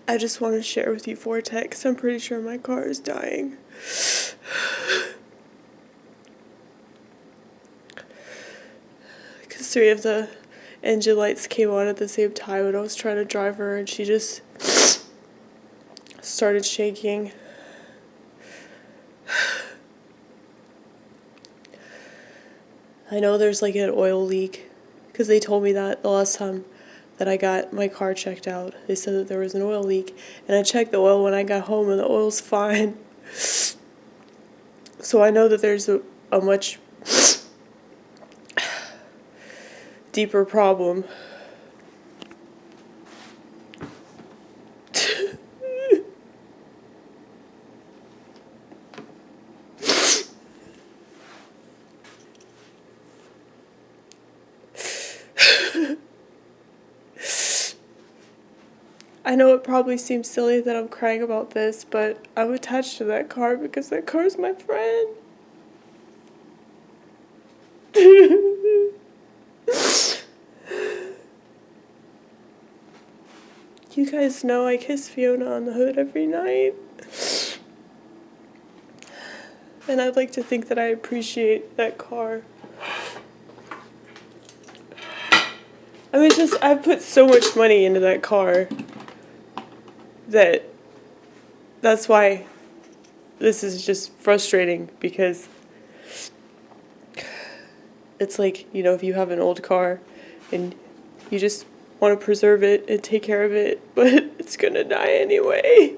I just want to share with you Vortex. I'm pretty sure my car is dying. Because 3 of the engine lights came on at the same time when I was trying to drive her, and she just started shaking. I know there's like an oil leak, because they told me that the last time that I got my car checked out. They said that there was an oil leak, and I checked the oil when I got home and the oil's fine. So I know that there's a much deeper problem. I know it probably seems silly that I'm crying about this, but I'm attached to that car because that car's my friend. You guys know I kiss Fiona on the hood every night. And I'd like to think that I appreciate that car. I mean, I've put so much money into that car that's why this is just frustrating, because it's like, you know, if you have an old car and you just want to preserve it and take care of it, but it's gonna die anyway.